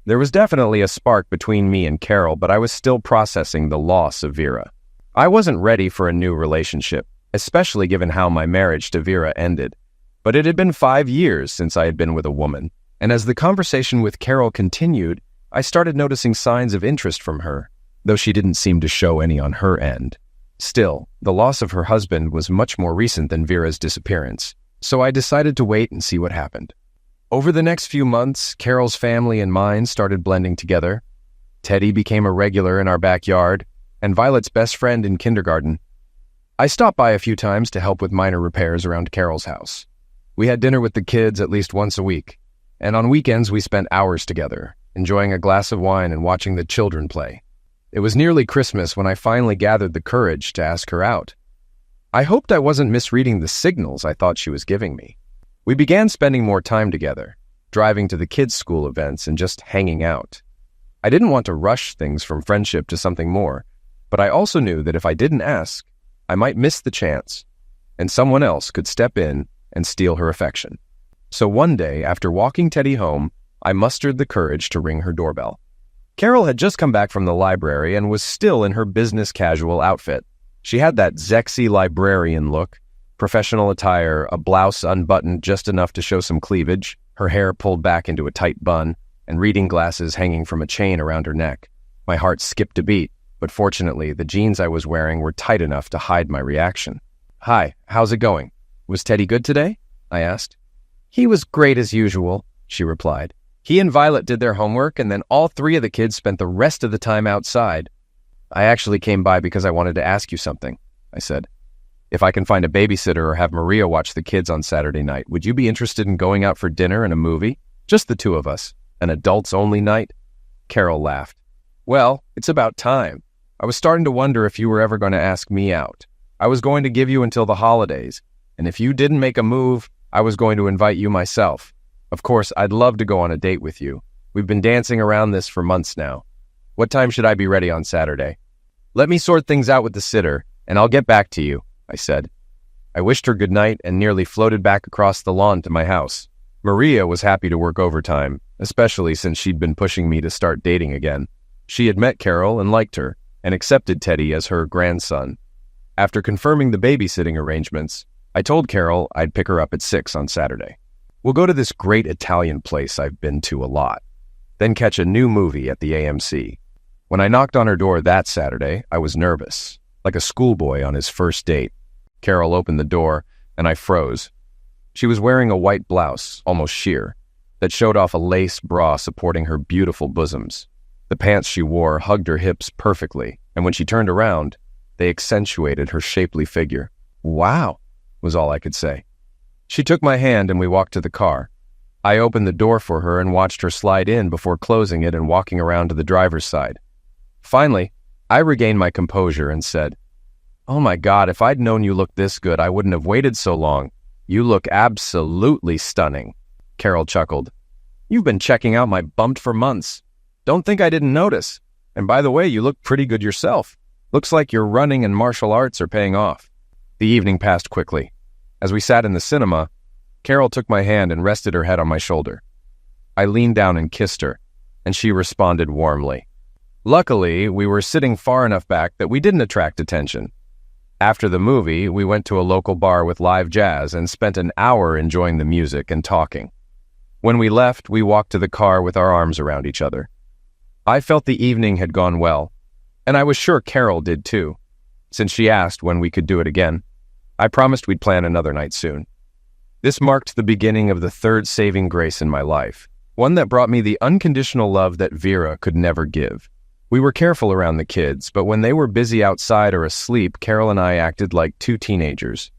There was definitely a spark between me and Carol, but I was still processing the loss of Vera. I wasn't ready for a new relationship, especially given how my marriage to Vera ended. But it had been 5 years since I had been with a woman, and as the conversation with Carol continued, I started noticing signs of interest from her, though she didn't seem to show any on her end. Still, the loss of her husband was much more recent than Vera's disappearance, so I decided to wait and see what happened. Over the next few months, Carol's family and mine started blending together. Teddy became a regular in our backyard, and Violet's best friend in kindergarten. I stopped by a few times to help with minor repairs around Carol's house. We had dinner with the kids at least once a week, and on weekends we spent hours together, enjoying a glass of wine and watching the children play. It was nearly Christmas when I finally gathered the courage to ask her out. I hoped I wasn't misreading the signals I thought she was giving me. We began spending more time together, driving to the kids' school events and just hanging out. I didn't want to rush things from friendship to something more, but I also knew that if I didn't ask, I might miss the chance, and someone else could step in and steal her affection. So one day, after walking Teddy home, I mustered the courage to ring her doorbell. Carol had just come back from the library and was still in her business casual outfit. She had that sexy librarian look, professional attire, a blouse unbuttoned just enough to show some cleavage, her hair pulled back into a tight bun, and reading glasses hanging from a chain around her neck. My heart skipped a beat, but fortunately, the jeans I was wearing were tight enough to hide my reaction. "Hi, how's it going? Was Teddy good today?" I asked. "He was great as usual," she replied. "He and Violet did their homework, and then all 3 of the kids spent the rest of the time outside." "I actually came by because I wanted to ask you something," I said. "If I can find a babysitter or have Maria watch the kids on Saturday night, would you be interested in going out for dinner and a movie? Just the 2 of us. An adults-only night?" Carol laughed. "Well, it's about time. I was starting to wonder if you were ever going to ask me out. I was going to give you until the holidays, and if you didn't make a move, I was going to invite you myself. Of course, I'd love to go on a date with you. We've been dancing around this for months now. What time should I be ready on Saturday?" "Let me sort things out with the sitter, and I'll get back to you," I said. I wished her good night and nearly floated back across the lawn to my house. Maria was happy to work overtime, especially since she'd been pushing me to start dating again. She had met Carol and liked her, and accepted Teddy as her grandson. After confirming the babysitting arrangements, I told Carol I'd pick her up at 6 on Saturday. We'll go to this great Italian place I've been to a lot, then catch a new movie at the AMC. When I knocked on her door that Saturday, I was nervous, like a schoolboy on his first date. Carol opened the door, and I froze. She was wearing a white blouse, almost sheer, that showed off a lace bra supporting her beautiful bosoms. The pants she wore hugged her hips perfectly and when she turned around, they accentuated her shapely figure. "Wow," was all I could say. She took my hand and we walked to the car. I opened the door for her and watched her slide in before closing it and walking around to the driver's side. Finally, I regained my composure and said, "Oh my God, if I'd known you looked this good, I wouldn't have waited so long. You look absolutely stunning." Carol chuckled. "You've been checking out my bump for months. Don't think I didn't notice. And by the way, you look pretty good yourself. Looks like your running and martial arts are paying off." The evening passed quickly. As we sat in the cinema, Carol took my hand and rested her head on my shoulder. I leaned down and kissed her, and she responded warmly. Luckily, we were sitting far enough back that we didn't attract attention. After the movie, we went to a local bar with live jazz and spent an hour enjoying the music and talking. When we left, we walked to the car with our arms around each other. I felt the evening had gone well, and I was sure Carol did too, since she asked when we could do it again. I promised we'd plan another night soon. This marked the beginning of the third saving grace in my life, one that brought me the unconditional love that Vera could never give. We were careful around the kids, but when they were busy outside or asleep, Carol and I acted like two teenagers.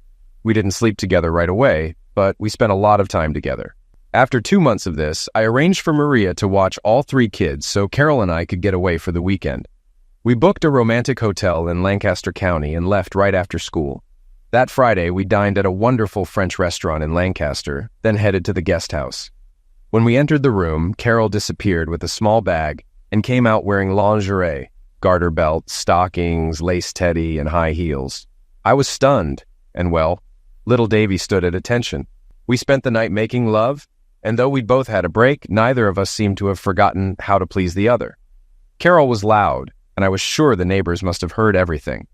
We didn't sleep together right away, but we spent a lot of time together. After 2 months of this, I arranged for Maria to watch all 3 kids so Carol and I could get away for the weekend. We booked a romantic hotel in Lancaster County and left right after school. That Friday, we dined at a wonderful French restaurant in Lancaster, then headed to the guest house. When we entered the room, Carol disappeared with a small bag and came out wearing lingerie, garter belt, stockings, lace teddy, and high heels. I was stunned, and well, little Davy stood at attention. We spent the night making love, and though we both had a break, neither of us seemed to have forgotten how to please the other. Carol was loud, and I was sure the neighbors must have heard everything.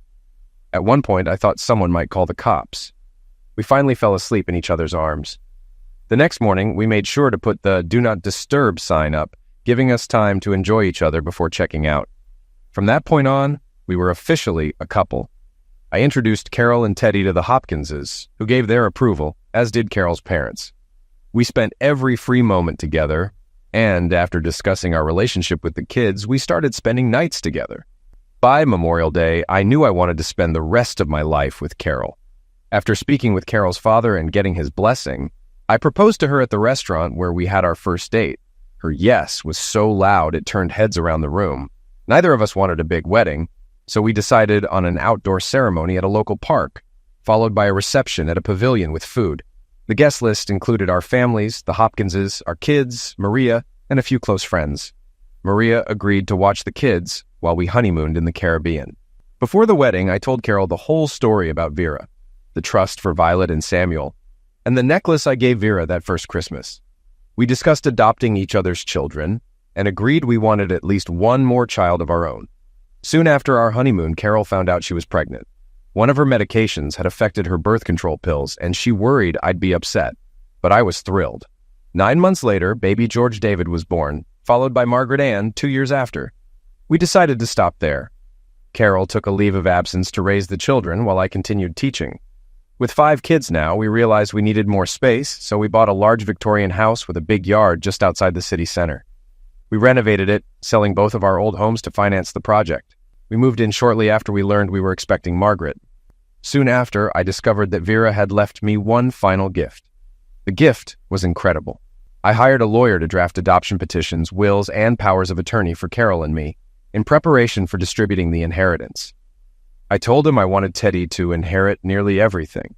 At one point, I thought someone might call the cops. We finally fell asleep in each other's arms. The next morning, we made sure to put the "Do Not Disturb" sign up, giving us time to enjoy each other before checking out. From that point on, we were officially a couple. I introduced Carol and Teddy to the Hopkinses, who gave their approval, as did Carol's parents. We spent every free moment together, and after discussing our relationship with the kids, we started spending nights together. By Memorial Day, I knew I wanted to spend the rest of my life with Carol. After speaking with Carol's father and getting his blessing, I proposed to her at the restaurant where we had our first date. Her yes was so loud it turned heads around the room. Neither of us wanted a big wedding, so we decided on an outdoor ceremony at a local park, followed by a reception at a pavilion with food. The guest list included our families, the Hopkinses, our kids, Maria, and a few close friends. Maria agreed to watch the kids while we honeymooned in the Caribbean. Before the wedding, I told Carol the whole story about Vera, the trust for Violet and Samuel, and the necklace I gave Vera that first Christmas. We discussed adopting each other's children and agreed we wanted at least one more child of our own. Soon after our honeymoon, Carol found out she was pregnant. One of her medications had affected her birth control pills, and she worried I'd be upset, but I was thrilled. 9 months later, baby George David was born, followed by Margaret Ann 2 years after. We decided to stop there. Carol took a leave of absence to raise the children while I continued teaching. With 5 kids now, we realized we needed more space, so we bought a large Victorian house with a big yard just outside the city center. We renovated it, selling both of our old homes to finance the project. We moved in shortly after we learned we were expecting Margaret. Soon after, I discovered that Vera had left me one final gift. The gift was incredible. I hired a lawyer to draft adoption petitions, wills, and powers of attorney for Carol and me, in preparation for distributing the inheritance. I told him I wanted Teddy to inherit nearly everything,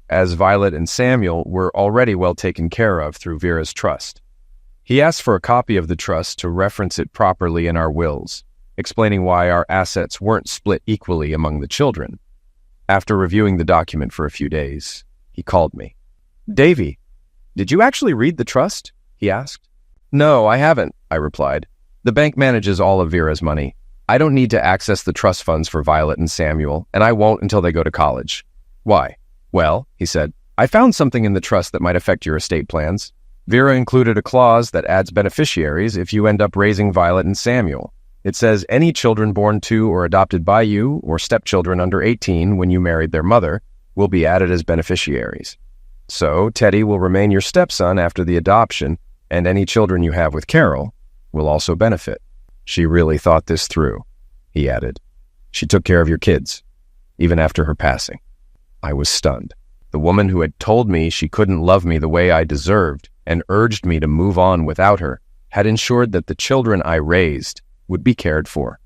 as Violet and Samuel were already well taken care of through Vera's trust. He asked for a copy of the trust to reference it properly in our wills, explaining why our assets weren't split equally among the children. After reviewing the document for a few days, he called me. "Davy, did you actually read the trust?" he asked. "No, I haven't," I replied. "The bank manages all of Vera's money. I don't need to access the trust funds for Violet and Samuel, and I won't until they go to college." "Why?" "Well," he said, "I found something in the trust that might affect your estate plans. Vera included a clause that adds beneficiaries if you end up raising Violet and Samuel. It says any children born to or adopted by you, or stepchildren under 18 when you married their mother, will be added as beneficiaries. So Teddy will remain your stepson after the adoption, and any children you have with Carol will also benefit." She really thought this through, he added. She took care of your kids, even after her passing. I was stunned. The woman who had told me she couldn't love me the way I deserved and urged me to move on without her had ensured that the children I raised would be cared for.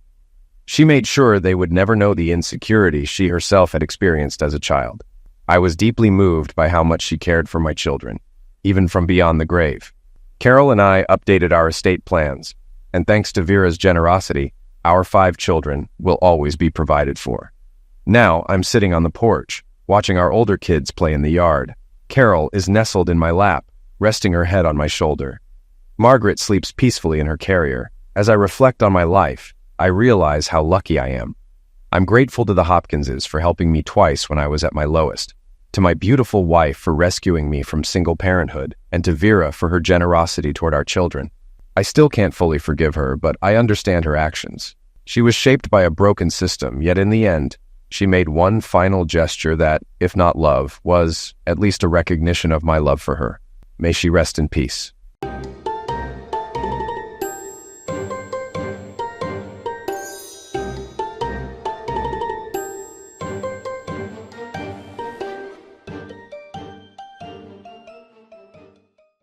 She made sure they would never know the insecurity she herself had experienced as a child. I was deeply moved by how much she cared for my children, even from beyond the grave. Carol and I updated our estate plans, and thanks to Vera's generosity, our 5 children will always be provided for. Now I'm sitting on the porch, watching our older kids play in the yard. Carol is nestled in my lap, resting her head on my shoulder. Margaret sleeps peacefully in her carrier. As I reflect on my life, I realize how lucky I am. I'm grateful to the Hopkinses for helping me twice when I was at my lowest, to my beautiful wife for rescuing me from single parenthood, and to Vera for her generosity toward our children. I still can't fully forgive her, but I understand her actions. She was shaped by a broken system, yet in the end, she made one final gesture that, if not love, was at least a recognition of my love for her. May she rest in peace.